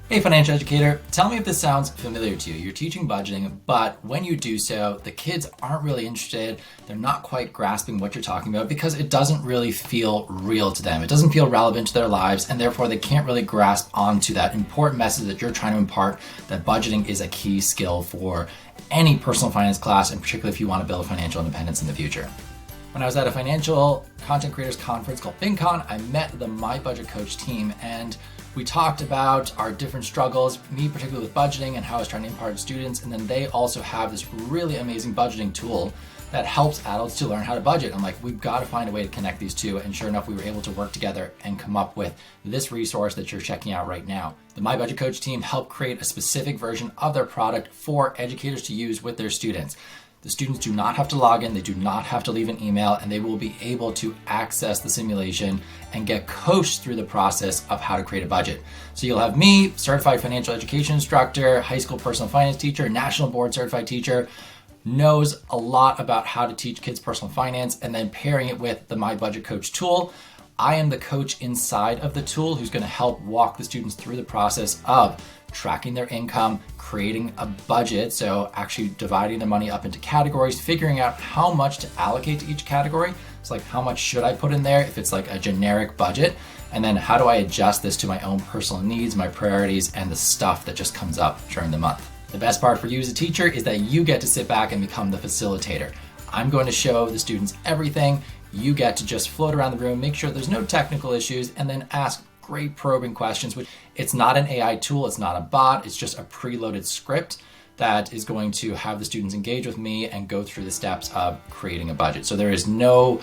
Hey financial educator, tell me if this sounds familiar to you. You're teaching budgeting, but when you do so, the kids aren't really interested. They're not quite grasping what you're talking about because it doesn't really feel real to them. It doesn't feel relevant to their lives, and therefore they can't really grasp onto that important message that you're trying to impart, that budgeting is a key skill for any personal finance class, and particularly if you want to build financial independence in the future. When I was at a financial content creators conference called FinCon, I met the MyBudgetCoach team, and we talked about our different struggles, me particularly with budgeting and how I was trying to impart to students, and then they also have this really amazing budgeting tool that helps adults to learn how to budget. I'm like, we've got to find a way to connect these two, and sure enough, we were able to work together and come up with this resource that you're checking out right now. The MyBudgetCoach team helped create a specific version of their product for educators to use with their students. The students do not have to log in, they do not have to leave an email, and they will be able to access the simulation and get coached through the process of how to create a budget. So you'll have me, certified financial education instructor, high school personal finance teacher, national board certified teacher, knows a lot about how to teach kids personal finance, and then pairing it with the MyBudgetCoach tool. I am the coach inside of the tool who's going to help walk the students through the process of tracking their income, creating a budget, so actually dividing the money up into categories, figuring out how much to allocate to each category. It's like, how much should I put in there if it's like a generic budget? And then how do I adjust this to my own personal needs, my priorities, and the stuff that just comes up during the month. The best part for you as a teacher is that you get to sit back and become the facilitator. I'm going to show the students everything. You get to just float around the room, make sure there's no technical issues, and then ask great probing questions. Which it's not an AI tool, it's not a bot, it's just a preloaded script that is going to have the students engage with me and go through the steps of creating a budget. So there is no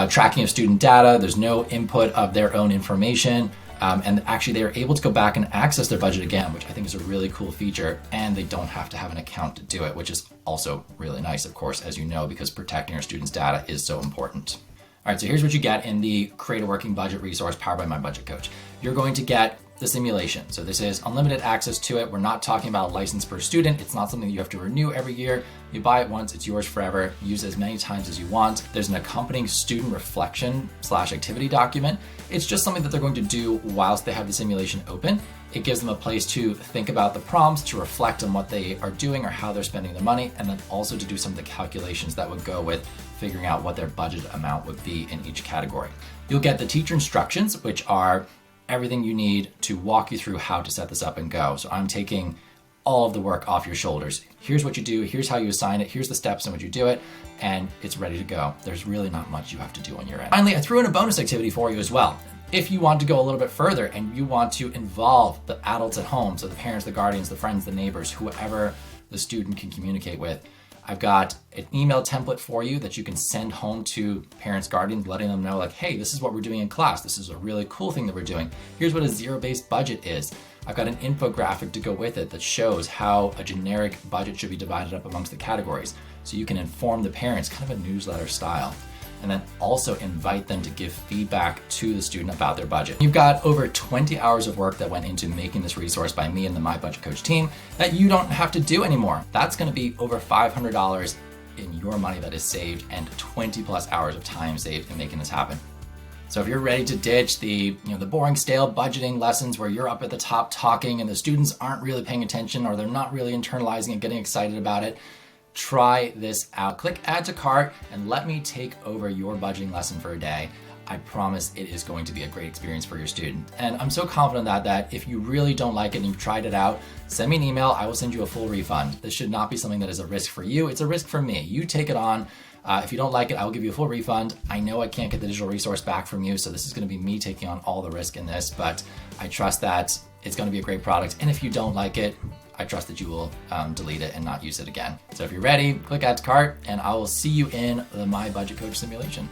tracking of student data, there's no input of their own information, and actually they're able to go back and access their budget again, which I think is a really cool feature, and they don't have to have an account to do it, which is also really nice, of course, as you know, because protecting our students' data is so important. All right, so here's what you get in the Create a Working Budget resource powered by MyBudgetCoach. You're going to get the simulation. So this is unlimited access to it. We're not talking about a license per student. It's not something that you have to renew every year. You buy it once, it's yours forever. Use it as many times as you want. There's an accompanying student reflection / activity document. It's just something that they're going to do whilst they have the simulation open. It gives them a place to think about the prompts, to reflect on what they are doing or how they're spending their money, and then also to do some of the calculations that would go with figuring out what their budget amount would be in each category. You'll get the teacher instructions, which are everything you need to walk you through how to set this up and go. So I'm taking all of the work off your shoulders. Here's what you do, here's how you assign it, here's the steps in which you do it, and it's ready to go. There's really not much you have to do on your end. Finally, I threw in a bonus activity for you as well. If you want to go a little bit further and you want to involve the adults at home, so the parents, the guardians, the friends, the neighbors, whoever the student can communicate with, I've got an email template for you that you can send home to parents, guardians, letting them know like, hey, this is what we're doing in class. This is a really cool thing that we're doing. Here's what a zero-based budget is. I've got an infographic to go with it that shows how a generic budget should be divided up amongst the categories. So you can inform the parents, kind of a newsletter style, and then also invite them to give feedback to the student about their budget. You've got over 20 hours of work that went into making this resource by me and the MyBudgetCoach team that you don't have to do anymore. That's gonna be over $500 in your money that is saved and 20 plus hours of time saved in making this happen. So if you're ready to ditch the boring, stale budgeting lessons where you're up at the top talking and the students aren't really paying attention or they're not really internalizing and getting excited about it, try this out. Click add to cart and let me take over your budgeting lesson for a day. I promise it is going to be a great experience for your student. And I'm so confident that if you really don't like it and you've tried it out, send me an email, I will send you a full refund. This should not be something that is a risk for you, it's a risk for me. You take it on. If you don't like it, I will give you a full refund. I know I can't get the digital resource back from you, so this is gonna be me taking on all the risk in this, but I trust that it's gonna be a great product. And if you don't like it, I trust that you will delete it and not use it again. So if you're ready, click add to cart and I will see you in the MyBudgetCoach simulation.